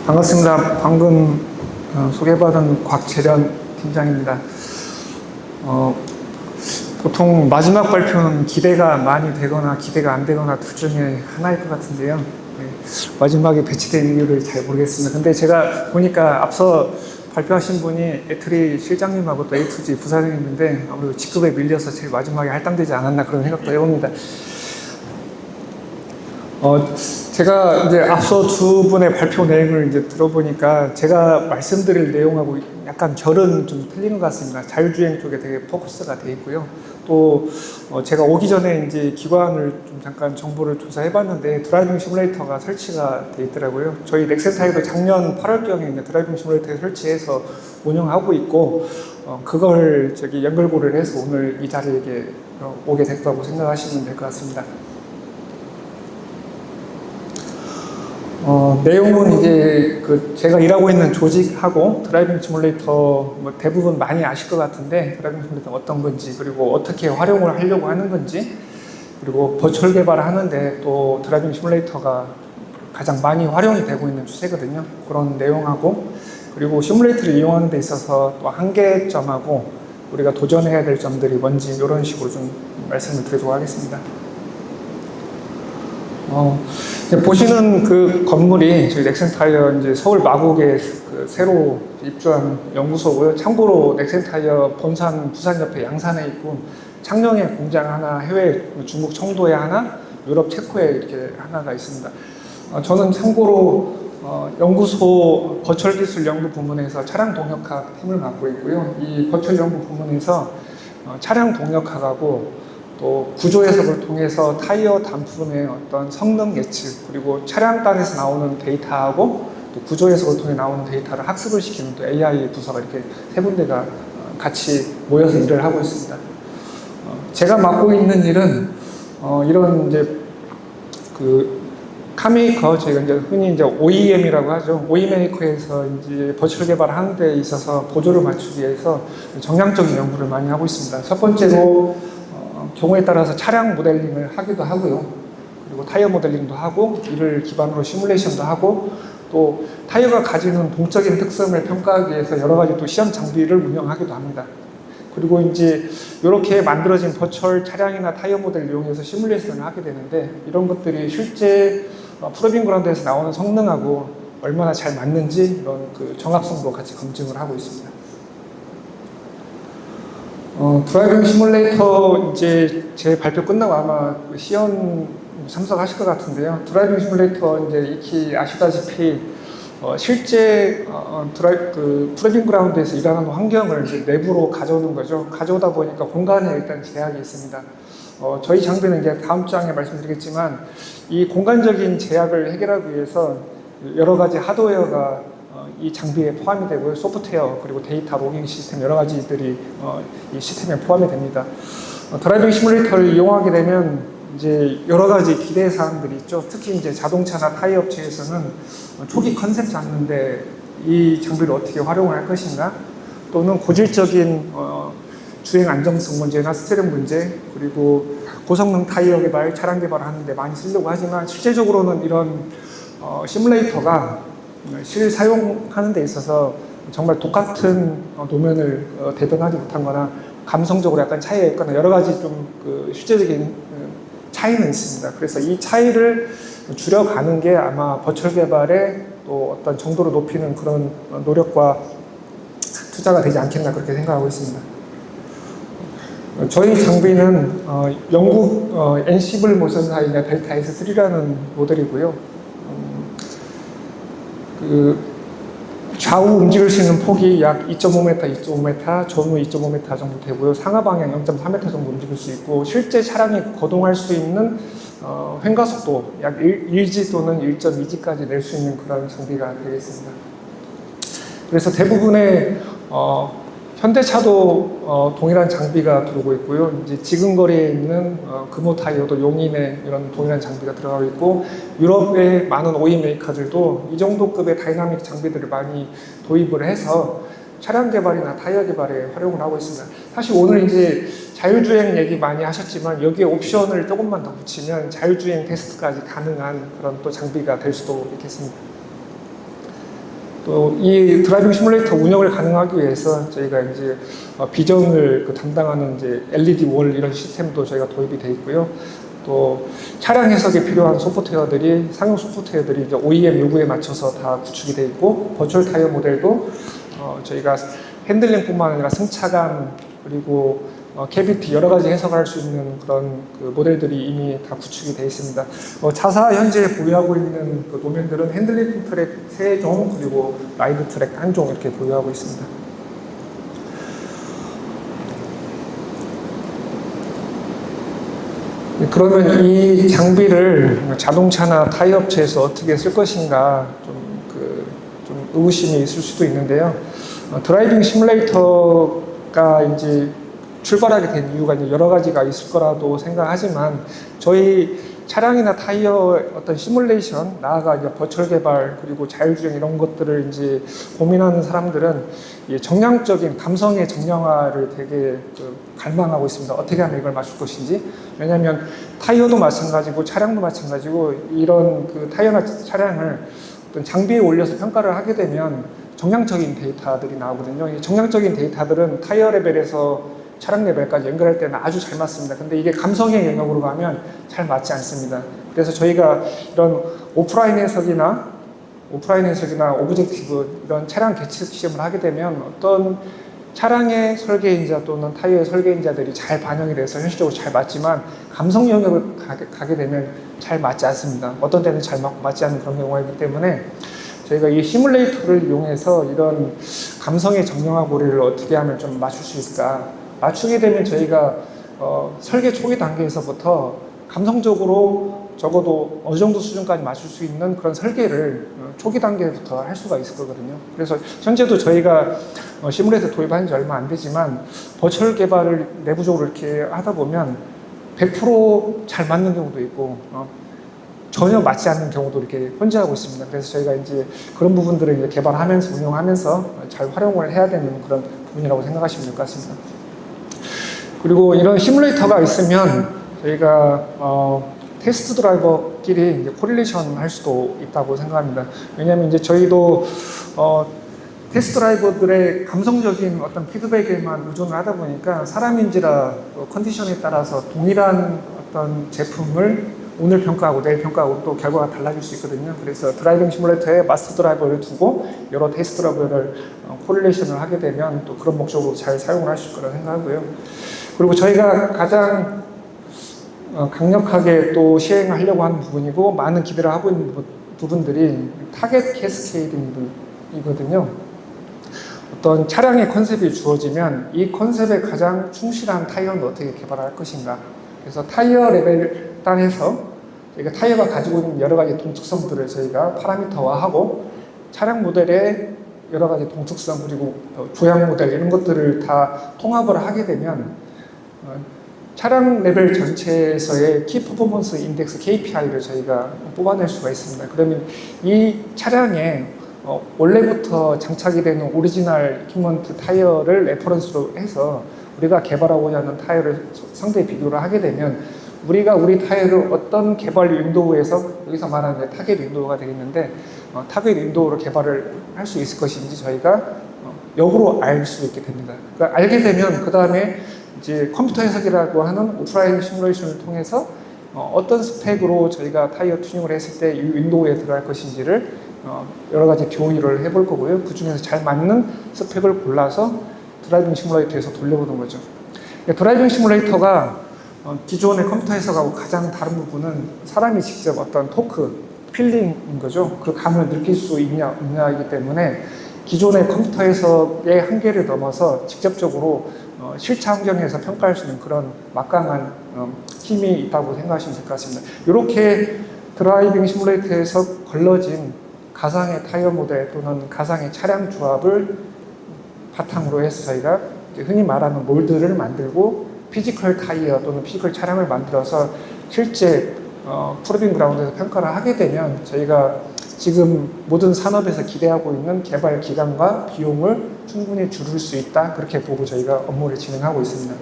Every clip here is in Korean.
반갑습니다. 방금 소개받은 곽재련 팀장입니다. 보통 마지막 발표는 기대가 많이 되거나 기대가 안 되거나 둘 중에 하나일 것 같은데요. 네, 마지막에 배치된 이유를 잘 모르겠습니다. 근데 제가 보니까 앞서 발표하신 분이 애트리 실장님하고 또 A2G 부사장님인데 아무래도 직급에 밀려서 제일 마지막에 할당되지 않았나 그런 생각도 해봅니다. 제가 이제 앞서 두 분의 발표 내용을 이제 들어보니까 제가 말씀드릴 내용하고 약간 결은 좀 틀린 것 같습니다. 자율주행 쪽에 되게 포커스가 돼 있고요. 또 제가 오기 전에 이제 기관을 좀 잠깐 정보를 조사해봤는데 드라이빙 시뮬레이터가 설치가 돼 있더라고요. 저희 넥센타이도 작년 8월경에 드라이빙 시뮬레이터 설치해서 운영하고 있고 그걸 연결고리를 해서 오늘 이 자리에 오게 됐다고 생각하시면 될 것 같습니다. 내용은 이제 제가 일하고 있는 조직하고 드라이빙 시뮬레이터 대부분 많이 아실 것 같은데 드라이빙 시뮬레이터 어떤 건지 그리고 어떻게 활용을 하려고 하는 건지 그리고 버추얼 개발을 하는데 또 드라이빙 시뮬레이터가 가장 많이 활용이 되고 있는 추세거든요. 그런 내용하고 그리고 시뮬레이터를 이용하는 데 있어서 또 한계점하고 우리가 도전해야 될 점들이 뭔지 이런 식으로 좀 말씀을 드리도록 하겠습니다. 보시는 그 건물이 저희 넥센타이어 이제 서울 마곡에 새로 입주한 연구소고요. 참고로 넥센타이어 본산 부산 옆에 양산에 있고 창녕에 공장 하나, 해외 중국 청도에 하나, 유럽 체코에 이렇게 하나가 있습니다. 저는 참고로 연구소 버추얼 기술 연구 부문에서 차량 동력학 팀을 맡고 있고요. 이 버추얼 연구 부문에서 차량 동력학하고 또 구조 해석을 통해서 타이어 단품의 어떤 성능 예측 그리고 차량단에서 나오는 데이터하고 또 구조 해석을 통해 나오는 데이터를 학습을 시키는 또 AI 부서가 이렇게 세 군데가 같이 모여서 일을 하고 있습니다. 제가 맡고 있는 일은 이런 이제 카메이커 저희가 이제 흔히 이제 OEM이라고 하죠. OE 메이커에서 이제 버추얼 개발을 하는 데 있어서 보조를 맞추기 위해서 정량적인 연구를 많이 하고 있습니다. 첫 번째로 경우에 따라서 차량 모델링을 하기도 하고요. 그리고 타이어 모델링도 하고 이를 기반으로 시뮬레이션도 하고 또 타이어가 가지는 동적인 특성을 평가하기 위해서 여러 가지 또 시험 장비를 운영하기도 합니다. 그리고 이제 이렇게 만들어진 버추얼 차량이나 타이어 모델을 이용해서 시뮬레이션을 하게 되는데 이런 것들이 실제 프로빙 그라운드에서 나오는 성능하고 얼마나 잘 맞는지 이런 정합성도 같이 검증을 하고 있습니다. 드라이빙 시뮬레이터 이제 제 발표 끝나고 아마 시연 참석하실 것 같은데요. 드라이빙 시뮬레이터 이제 익히 아시다시피 실제 프로빙 그라운드에서 일하는 환경을 이제 내부로 가져오는 거죠. 가져오다 보니까 공간에 일단 제약이 있습니다. 저희 장비는 이제 다음 장에 말씀드리겠지만 이 공간적인 제약을 해결하기 위해서 여러 가지 하드웨어가 이 장비에 포함이 되고요. 소프트웨어 그리고 데이터 로깅 시스템 여러 가지들이 이 시스템에 포함이 됩니다. 드라이빙 시뮬레이터를 이용하게 되면 이제 여러 가지 기대 사항들이 있죠. 특히 이제 자동차나 타이어 업체에서는 초기 컨셉 잡는데 이 장비를 어떻게 활용을 할 것인가, 또는 고질적인 주행 안정성 문제나 스티어링 문제, 그리고 고성능 타이어 개발, 차량 개발을 하는데 많이 쓰려고 하지만 실제적으로는 이런 시뮬레이터가 실사용하는 데 있어서 정말 똑같은 노면을 대변하지 못한 거나 감성적으로 약간 차이가 있거나 여러 가지 좀 실제적인 차이는 있습니다. 그래서 이 차이를 줄여가는 게 아마 버추얼 개발의 또 어떤 정도를 높이는 그런 노력과 투자가 되지 않겠나 그렇게 생각하고 있습니다. 저희 장비는 영국 엔시블 모션사이나 델타 S3라는 모델이고요. 좌우 움직일 수 있는 폭이 약 2.5m, 2.5m, 전후 2.5m 정도 되고요. 상하 방향 0.3m 정도 움직일 수 있고 실제 차량이 거동할 수 있는 횡가 속도 약 1G 또는 1.2G까지 낼 수 있는 그런 장비가 되겠습니다. 그래서 대부분의 현대차도 동일한 장비가 들어오고 있고요. 이제 지금 거리에 있는 금호 타이어도 용인에 이런 동일한 장비가 들어가고 있고, 유럽의 많은 OE 메이커들도 이 정도 급의 다이나믹 장비들을 많이 도입을 해서 차량 개발이나 타이어 개발에 활용을 하고 있습니다. 사실 오늘 이제 자율주행 얘기 많이 하셨지만 여기에 옵션을 조금만 더 붙이면 자율주행 테스트까지 가능한 그런 또 장비가 될 수도 있겠습니다. 또 이 드라이빙 시뮬레이터 운영을 가능하기 위해서 저희가 이제 비전을 담당하는 이제 LED 월 이런 시스템도 저희가 도입이 되어 있고요. 또 차량 해석에 필요한 소프트웨어들이 상용 소프트웨어들이 이제 OEM 요구에 맞춰서 다 구축이 되어 있고 버추얼 타이어 모델도 저희가 핸들링뿐만 아니라 승차감 그리고 캐비티 여러 가지 해석할 수 있는 그런 그 모델들이 이미 다 구축이 되어 있습니다. 자사 현재 보유하고 있는 그 도면들은 핸들링 트랙 3종 그리고 라이드 트랙 1종 이렇게 보유하고 있습니다. 그러면 이 장비를 자동차나 타이어 업체에서 어떻게 쓸 것인가 좀 의구심이 있을 수도 있는데요. 드라이빙 시뮬레이터가 이제 출발하게 된 이유가 이제 여러 가지가 있을 거라도 생각하지만 저희 차량이나 타이어 어떤 시뮬레이션, 나아가 이제 버추얼 개발 그리고 자율주행 이런 것들을 이제 고민하는 사람들은 정량적인 감성의 정량화를 되게 갈망하고 있습니다. 어떻게 하면 이걸 맞출 것인지. 왜냐하면 타이어도 마찬가지고 차량도 마찬가지고 이런 그 타이어나 차량을 어떤 장비에 올려서 평가를 하게 되면 정량적인 데이터들이 나오거든요. 이 정량적인 데이터들은 타이어 레벨에서 차량 레벨까지 연결할 때는 아주 잘 맞습니다. 근데 이게 감성의 영역으로 가면 잘 맞지 않습니다. 그래서 저희가 이런 오프라인 해석이나 오브젝티브 이런 차량 계측 시험을 하게 되면 어떤 차량의 설계인자 또는 타이어의 설계인자들이 잘 반영이 돼서 현실적으로 잘 맞지만 감성 영역을 가게 되면 잘 맞지 않습니다. 어떤 때는 잘 맞지 않는 그런 경우가 있기 때문에 저희가 이 시뮬레이터를 이용해서 이런 감성의 정량화 고리를 어떻게 하면 좀 맞출 수 있을까. 맞추게 되면 저희가 설계 초기 단계에서부터 감성적으로 적어도 어느 정도 수준까지 맞출 수 있는 그런 설계를 초기 단계부터 할 수가 있을 거거든요. 그래서 현재도 저희가 시뮬레이터 도입한 지 얼마 안 되지만 버추얼 개발을 내부적으로 이렇게 하다 보면 100% 잘 맞는 경우도 있고 전혀 맞지 않는 경우도 이렇게 혼재하고 있습니다. 그래서 저희가 이제 그런 부분들을 이제 개발하면서 운영하면서 잘 활용을 해야 되는 그런 부분이라고 생각하시면 될 것 같습니다. 그리고 이런 시뮬레이터가 있으면 저희가 테스트 드라이버끼리 이제 코릴레이션 할 수도 있다고 생각합니다. 왜냐하면 이제 저희도 테스트 드라이버들의 감성적인 어떤 피드백에만 의존을 하다 보니까 사람인지라 컨디션에 따라서 동일한 어떤 제품을 오늘 평가하고 내일 평가하고 또 결과가 달라질 수 있거든요. 그래서 드라이빙 시뮬레이터에 마스터 드라이버를 두고 여러 테스트 드라이버를 코릴레이션을 하게 되면 또 그런 목적으로 잘 사용을 하실 거라 생각하고요. 그리고 저희가 가장 강력하게 또 시행하려고 하는 부분이고 많은 기대를 하고 있는 부분들이 타겟 캐스케이딩이거든요. 어떤 차량의 컨셉이 주어지면 이 컨셉에 가장 충실한 타이어는 어떻게 개발할 것인가. 그래서 타이어 레벨 단에서 저희가 타이어가 가지고 있는 여러 가지 동특성들을 저희가 파라미터화하고 차량 모델의 여러 가지 동특성 그리고 조향 모델 이런 것들을 다 통합을 하게 되면 차량 레벨 전체에서의 키 퍼포먼스 인덱스 KPI를 저희가 뽑아낼 수가 있습니다. 그러면 이 차량에 원래부터 장착이 되는 오리지널 이퀴먼트 타이어를 레퍼런스로 해서 우리가 개발하고자 하는 타이어를 상대 비교를 하게 되면 우리가 우리 타이어를 어떤 개발 윈도우에서 여기서 말하는 타겟 윈도우가 되겠는데 타겟 윈도우로 개발을 할 수 있을 것인지 저희가 역으로 알 수 있게 됩니다. 그러니까 알게 되면 그 다음에 이제 컴퓨터 해석이라고 하는 오프라인 시뮬레이션을 통해서 어떤 스펙으로 저희가 타이어 튜닝을 했을 때 이 윈도우에 들어갈 것인지를 여러 가지 교류를 해볼 거고요. 그 중에서 잘 맞는 스펙을 골라서 드라이빙 시뮬레이터에서 돌려보는 거죠. 드라이빙 시뮬레이터가 기존의 컴퓨터 해석하고 가장 다른 부분은 사람이 직접 어떤 토크, 필링인 거죠. 그 감을 느낄 수 있냐 없냐이기 때문에 기존의 컴퓨터 해석의 한계를 넘어서 직접적으로 실차 환경에서 평가할 수 있는 그런 막강한 힘이 있다고 생각하시면 될 것 같습니다. 이렇게 드라이빙 시뮬레이터에서 걸러진 가상의 타이어 모델 또는 가상의 차량 조합을 바탕으로 해서 저희가 흔히 말하는 몰드를 만들고 피지컬 타이어 또는 피지컬 차량을 만들어서 실제 프로빙 그라운드에서 평가를 하게 되면 저희가 지금 모든 산업에서 기대하고 있는 개발 기간과 비용을 충분히 줄일 수 있다. 그렇게 보고 저희가 업무를 진행하고 있습니다.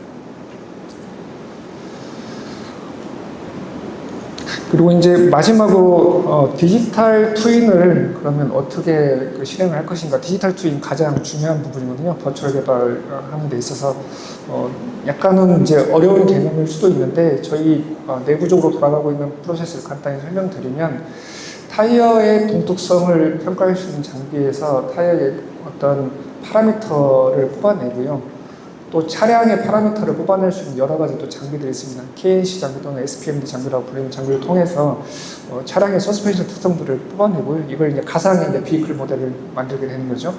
그리고 이제 마지막으로 디지털 트윈을 그러면 어떻게 실행을 할 것인가. 디지털 트윈 가장 중요한 부분이거든요. 버추얼 개발하는 데 있어서 약간은 이제 어려운 개념일 수도 있는데 저희 내부적으로 돌아가고 있는 프로세스를 간단히 설명드리면 타이어의 동특성을 평가할 수 있는 장비에서 타이어의 어떤 파라미터를 뽑아내고요. 또 차량의 파라미터를 뽑아낼 수 있는 여러 가지 또 장비들이 있습니다. KNC 장비 또는 SPMD 장비라고 불리는 장비를 통해서 차량의 서스펜션 특성들을 뽑아내고요. 이걸 이제 가상의 이제 비클 모델을 만들게 되는 거죠.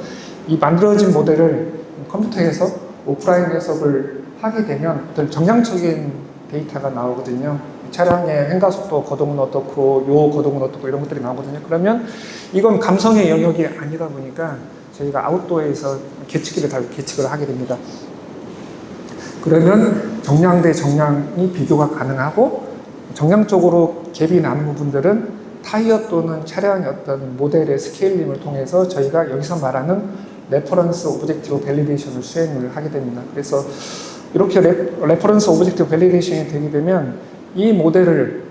이 만들어진 모델을 컴퓨터에서 오프라인 해석을 하게 되면 어떤 정량적인 데이터가 나오거든요. 차량의 횡가속도 거동은 어떻고 요 거동은 어떻고 이런 것들이 나오거든요. 그러면 이건 감성의 영역이 아니다 보니까 저희가 아웃도어에서 계측기를 달고 계측을 하게 됩니다. 그러면 정량 대 정량이 비교가 가능하고 정량적으로 갭이 나는 부분들은 타이어 또는 차량의 어떤 모델의 스케일링을 통해서 저희가 여기서 말하는 레퍼런스 오브젝티브 밸리데이션을 수행을 하게 됩니다. 그래서 이렇게 레퍼런스 오브젝티브 밸리데이션이 되게 되면 이 모델을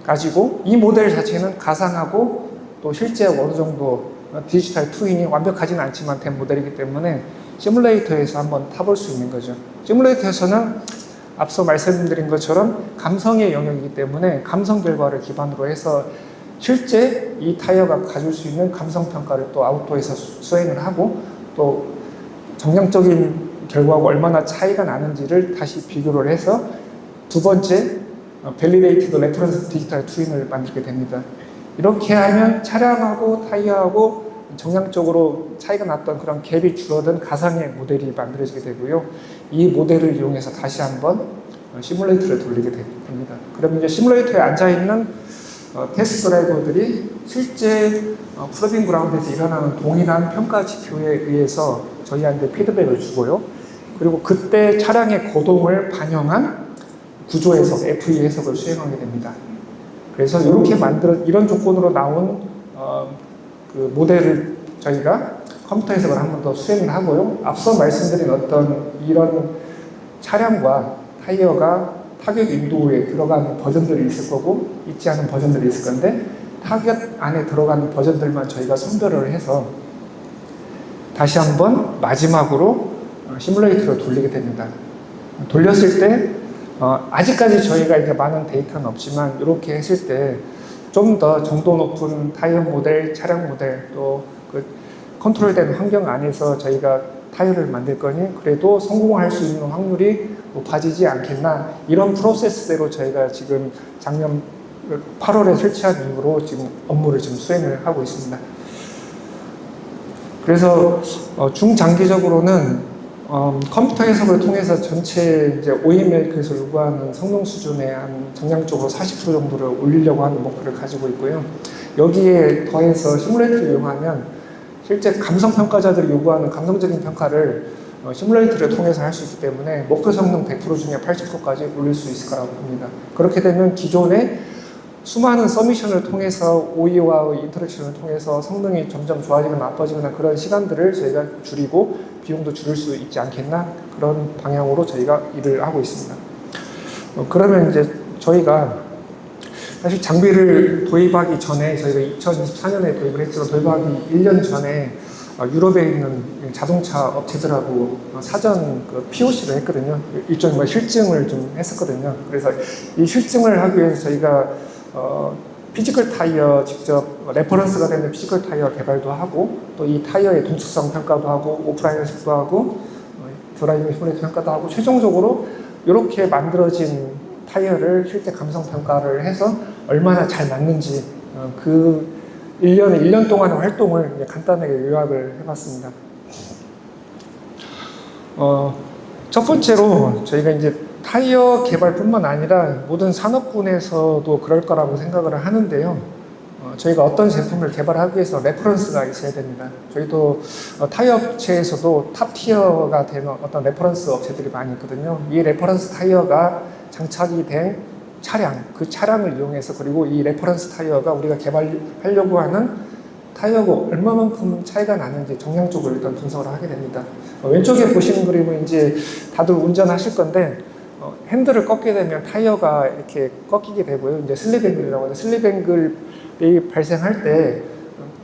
가지고 이 모델 자체는 가상하고 또 실제 어느 정도 디지털 트윈이 완벽하지는 않지만 된 모델이기 때문에 시뮬레이터에서 한번 타볼 수 있는 거죠. 시뮬레이터에서는 앞서 말씀드린 것처럼 감성의 영역이기 때문에 감성 결과를 기반으로 해서 실제 이 타이어가 가질 수 있는 감성 평가를 또 아웃도어에서 수행을 하고 또 정량적인 결과가 얼마나 차이가 나는지를 다시 비교를 해서 두 번째 밸리데이티드 레퍼런스 디지털 트윈을 만들게 됩니다. 이렇게 하면 차량하고 타이어하고 정량적으로 차이가 났던 그런 갭이 줄어든 가상의 모델이 만들어지게 되고요. 이 모델을 이용해서 다시 한번 시뮬레이터를 돌리게 됩니다. 그러면 이제 시뮬레이터에 앉아있는 테스트 드라이버들이 실제 프로빙 그라운드에서 일어나는 동일한 평가 지표에 의해서 저희한테 피드백을 주고요. 그리고 그때 차량의 거동을 반영한 구조 해석, FE 해석을 수행하게 됩니다. 그래서 이렇게 이런 조건으로 나온 그 모델을 저희가 컴퓨터 해석을 한 번 더 수행을 하고요. 앞서 말씀드린 어떤 이런 차량과 타이어가 타격 인도에 들어가는 버전들이 있을 거고 있지 않은 버전들이 있을 건데 타격 안에 들어가는 버전들만 저희가 선별을 해서 다시 한번 마지막으로 시뮬레이터를 돌리게 됩니다. 돌렸을 때 아직까지 저희가 이제 많은 데이터는 없지만 이렇게 했을 때 좀 더 정도 높은 타이어 모델, 차량 모델 또 그 컨트롤된 환경 안에서 저희가 타이어를 만들 거니 그래도 성공할 수 있는 확률이 높아지지 않겠나 이런 프로세스대로 저희가 지금 작년 8월에 설치한 이후로 지금 업무를 지금 수행을 하고 있습니다. 그래서 중장기적으로는 컴퓨터 해석을 통해서 전체 이제 OEM에서 요구하는 성능 수준의 한 정량적으로 40% 정도를 올리려고 하는 목표를 가지고 있고요. 여기에 더해서 시뮬레이터를 이용하면 실제 감성 평가자들이 요구하는 감성적인 평가를 시뮬레이터를 통해서 할 수 있기 때문에 목표 성능 100% 중에 80%까지 올릴 수 있을 거라고 봅니다. 그렇게 되면 기존의 수많은 서미션을 통해서 OE와의 인터랙션을 통해서 성능이 점점 좋아지거나 나빠지거나 그런 시간들을 저희가 줄이고 비용도 줄일 수 있지 않겠나 그런 방향으로 저희가 일을 하고 있습니다. 그러면 이제 저희가 사실 장비를 도입하기 전에 저희가 2024년에 도입을 했지만 도입하기 1년 전에 유럽에 있는 자동차 업체들하고 사전 POC를 했거든요. 일종의 실증을 좀 했었거든요. 그래서 이 실증을 하기 위해서 저희가 피지컬 타이어 직접 레퍼런스가 되는 피지컬 타이어 개발도 하고 또 이 타이어의 동특성 평가도 하고 오프라인 해석도 하고 드라이빙 시뮬레이터 평가도 하고 최종적으로 이렇게 만들어진 타이어를 실제 감성 평가를 해서 얼마나 잘 맞는지 그 1년 동안의 활동을 간단하게 요약을 해봤습니다. 첫 번째로 저희가 이제 타이어 개발뿐만 아니라 모든 산업군에서도 그럴 거라고 생각을 하는데요. 저희가 어떤 제품을 개발하기 위해서 레퍼런스가 있어야 됩니다. 저희도 타이어 업체에서도 탑티어가 되는 어떤 레퍼런스 업체들이 많이 있거든요. 이 레퍼런스 타이어가 장착이 된 차량, 그 차량을 이용해서 그리고 이 레퍼런스 타이어가 우리가 개발하려고 하는 타이어가 얼마만큼 차이가 나는지 정량적으로 일단 분석을 하게 됩니다. 왼쪽에 보시는 그림은 이제 다들 운전하실 건데 핸들을 꺾게 되면 타이어가 이렇게 꺾이게 되고요. 이제 슬립앵글이라고 하는데 슬립앵글이 발생할 때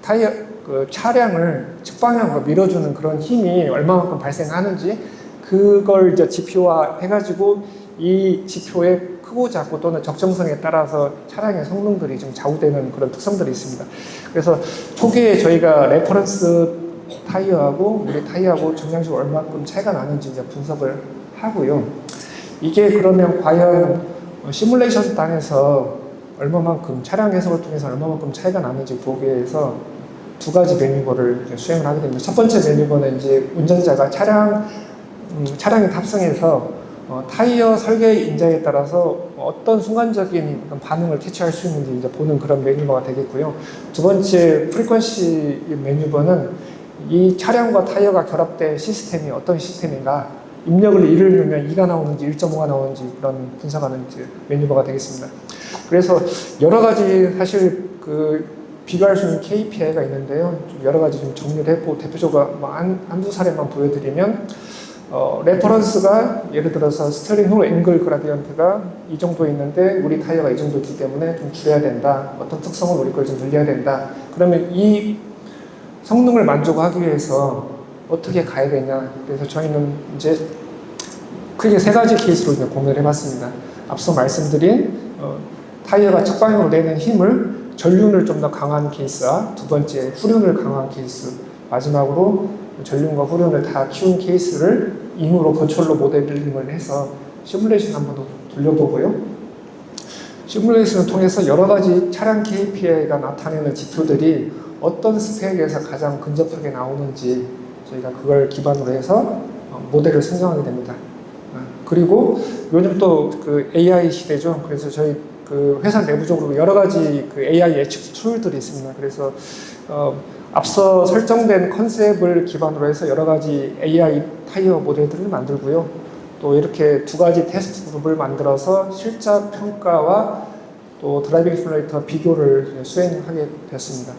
타이어 그 차량을 측방향으로 밀어주는 그런 힘이 얼마만큼 발생하는지 그걸 이제 지표화 해가지고 이 지표의 크고 작고 또는 적정성에 따라서 차량의 성능들이 좀 좌우되는 그런 특성들이 있습니다. 그래서 초기에 저희가 레퍼런스 타이어하고 우리 타이어하고 정량적으로 얼마만큼 차이가 나는지 이제 분석을 하고요. 이게 그러면 과연 시뮬레이션 단에서 얼마만큼 차량 해석을 통해서 얼마만큼 차이가 나는지 보기 위해서 두 가지 매뉴버를 수행을 하게 됩니다. 첫 번째 매뉴버는 이제 운전자가 차량에 탑승해서 타이어 설계 인자에 따라서 어떤 순간적인 반응을 캐치할 수 있는지 이제 보는 그런 매뉴버가 되겠고요. 두 번째 프리퀀시 매뉴버는 이 차량과 타이어가 결합된 시스템이 어떤 시스템인가, 입력을 1을 넣으면 2가 나오는지 1.5가 나오는지 그런 분석하는 매뉴버가 되겠습니다. 그래서 여러 가지 사실 비교할 수 있는 KPI가 있는데요. 좀 여러 가지 좀 정리를 했고 대표적으로 한두 사례만 보여드리면 레퍼런스가 예를 들어서 스티어링 휠 앵글 그라디언트가 이 정도 있는데 우리 타이어가 이 정도 있기 때문에 좀 줄여야 된다. 어떤 특성을 우리 걸 좀 늘려야 된다. 그러면 이 성능을 만족하기 위해서 어떻게 가야 되냐. 그래서 저희는 이제 크게 세 가지 케이스로 이제 공유를 해봤습니다. 앞서 말씀드린 타이어가 측방향으로 내는 힘을 전륜을 좀 더 강한 케이스와 두 번째 후륜을 강한 케이스, 마지막으로 전륜과 후륜을 다 키운 케이스를 잉으로 버추얼로 모델링을 해서 시뮬레이션 한번 더 돌려보고요. 시뮬레이션을 통해서 여러 가지 차량 KPI가 나타내는 지표들이 어떤 스펙에서 가장 근접하게 나오는지 저희가 그걸 기반으로 해서 모델을 생성하게 됩니다. 그리고 요즘 또 AI 시대죠. 그래서 저희 회사 내부적으로 여러 가지 AI 예측 툴들이 있습니다. 그래서 앞서 설정된 컨셉을 기반으로 해서 여러 가지 AI 타이어 모델들을 만들고요. 또 이렇게 두 가지 테스트 그룹을 만들어서 실적 평가와 또 드라이빙 시뮬레이터 비교를 수행하게 됐습니다.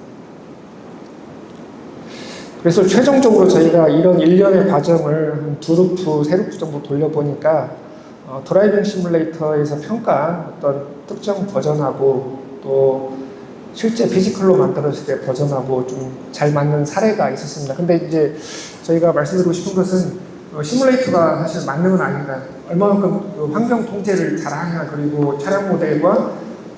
그래서 최종적으로 저희가 이런 일련의 과정을 한 2루프, 3루프 정도 돌려보니까 드라이빙 시뮬레이터에서 평가한 어떤 특정 버전하고 또 실제 피지컬로 만들어질 때 버전하고 좀 잘 맞는 사례가 있었습니다. 근데 이제 저희가 말씀드리고 싶은 것은 시뮬레이터가 사실 맞는 건 아닙니다. 얼마만큼 환경 통제를 잘 하냐, 그리고 차량 모델과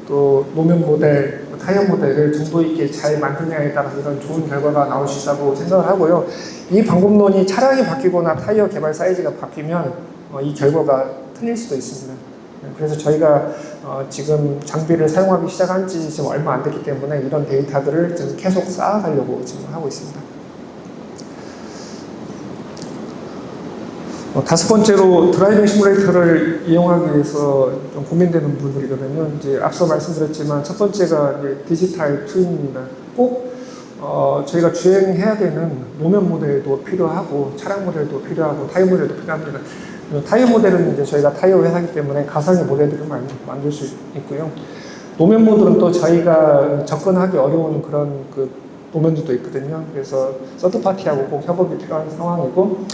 또 노면 모델, 타이어 모델을 정도 있게 잘 만드냐에 따라서 이런 좋은 결과가 나올 수 있다고 생각을 하고요. 이 방법론이 차량이 바뀌거나 타이어 개발 사이즈가 바뀌면 이 결과가 틀릴 수도 있습니다. 그래서 저희가 지금 장비를 사용하기 시작한 지 지금 얼마 안 됐기 때문에 이런 데이터들을 지금 계속 쌓아가려고 지금 하고 있습니다. 다섯 번째로 드라이빙 시뮬레이터를 이용하기 위해서 좀 고민되는 부분들이거든요. 이제 앞서 말씀드렸지만 첫 번째가 이제 디지털 트윈입니다. 꼭 저희가 주행해야 되는 노면 모델도 필요하고 차량 모델도 필요하고 타이어 모델도 필요합니다. 타이어 모델은 이제 저희가 타이어 회사이기 때문에 가상의 모델들을 만들 수 있고요. 노면 모델은 또 저희가 접근하기 어려운 그런 노면들도 있거든요. 그래서 서드파티하고 꼭 협업이 필요한 상황이고,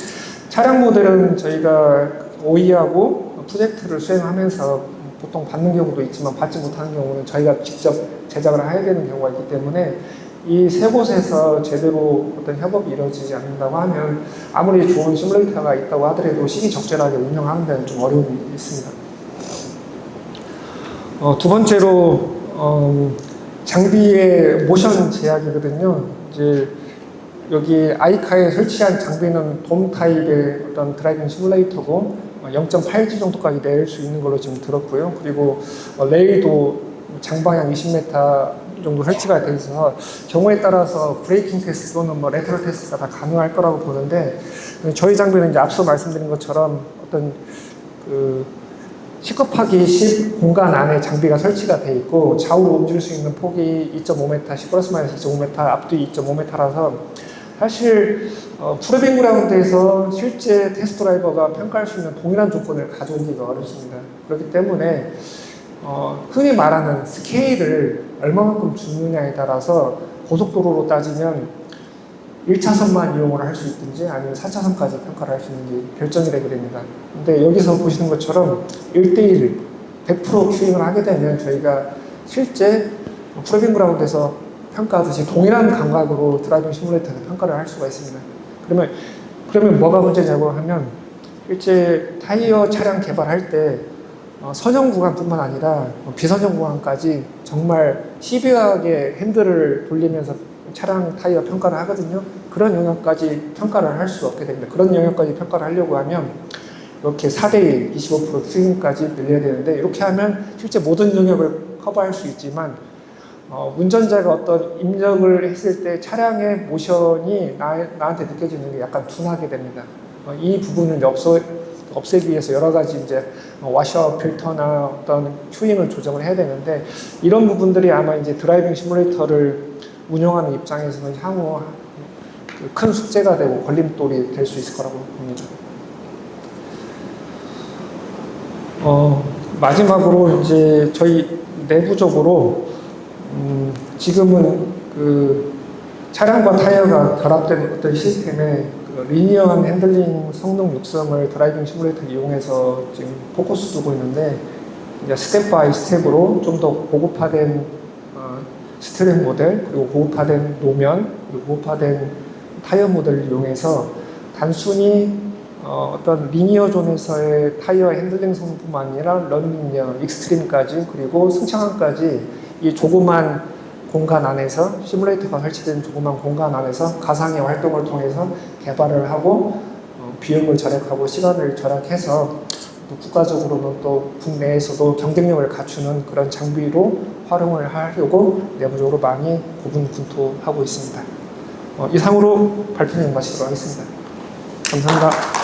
차량 모델은 저희가 OE하고 프로젝트를 수행하면서 보통 받는 경우도 있지만 받지 못하는 경우는 저희가 직접 제작을 해야 되는 경우가 있기 때문에 이 세 곳에서 제대로 어떤 협업이 이루어지지 않는다고 하면 아무리 좋은 시뮬레이터가 있다고 하더라도 시기적절하게 운영하는 데는 좀 어려움이 있습니다. 두 번째로 장비의 모션 제약이거든요. 이제 여기 아이카에 설치한 장비는 돔 타입의 어떤 드라이빙 시뮬레이터고 0.8G 정도까지 낼 수 있는 걸로 지금 들었고요. 그리고 레일도 장방향 20m 정도 설치가 되어 있어서 경우에 따라서 브레이킹 테스트 또는 레터럴 테스트가 다 가능할 거라고 보는데, 저희 장비는 이제 앞서 말씀드린 것처럼 어떤 10곱하기 10 공간 안에 장비가 설치가 되어 있고 좌우로 움직일 수 있는 폭이 2.5m, 10 플러스 마이너스 2.5m, 앞뒤 2.5m라서 사실 프로빙 그라운드에서 실제 테스트 드라이버가 평가할 수 있는 동일한 조건을 가져오기가 어렵습니다. 그렇기 때문에 흔히 말하는 스케일을 얼마만큼 주느냐에 따라서 고속도로로 따지면 1차선만 이용을 할 수 있든지 아니면 4차선까지 평가를 할 수 있는지 결정이 되게 됩니다. 근데 여기서 보시는 것처럼 1대1, 100% 큐잉을 하게 되면 저희가 실제 프로빙 그라운드에서 평가하듯이 동일한 감각으로 드라이빙 시뮬레이터에서 평가를 할 수가 있습니다. 그러면 뭐가 문제냐고 하면 실제 타이어 차량 개발할 때 선형 구간뿐만 아니라 비선형 구간까지 정말 시비하게 핸들을 돌리면서 차량 타이어 평가를 하거든요. 그런 영역까지 평가를 할 수 없게 됩니다. 그런 영역까지 평가를 하려고 하면 이렇게 4대1, 25% 큐잉까지 늘려야 되는데 이렇게 하면 실제 모든 영역을 커버할 수 있지만 운전자가 어떤 입력을 했을 때 차량의 모션이 나한테 느껴지는 게 약간 둔하게 됩니다. 이 부분을 없애기 위해서 여러 가지 이제 와셔 필터나 어떤 튜닝을 조정을 해야 되는데 이런 부분들이 아마 이제 드라이빙 시뮬레이터를 운영하는 입장에서는 향후 큰 숙제가 되고 걸림돌이 될 수 있을 거라고 봅니다. 마지막으로 이제 저희 내부적으로 지금은 그 차량과 타이어가 결합된 어떤 시스템에 그 리니어한 핸들링 성능 육성을 드라이빙 시뮬레이터를 이용해서 지금 포커스 두고 있는데 이제 스텝 바이 스텝으로 좀 더 고급화된 스티어링 모델 그리고 고급화된 노면 그리고 고급화된 타이어 모델을 이용해서 단순히 어떤 리니어 존에서의 타이어 핸들링 성능뿐만 아니라 런리니어, 익스트림까지 그리고 승차감까지 이 조그만 공간 안에서 시뮬레이터가 설치된 조그만 공간 안에서 가상의 활동을 통해서 개발을 하고 비용을 절약하고 시간을 절약해서 또 국가적으로는 또 국내에서도 경쟁력을 갖추는 그런 장비로 활용을 하려고 내부적으로 많이 고군분투하고 있습니다. 이상으로 발표를 마치도록 하겠습니다. 감사합니다.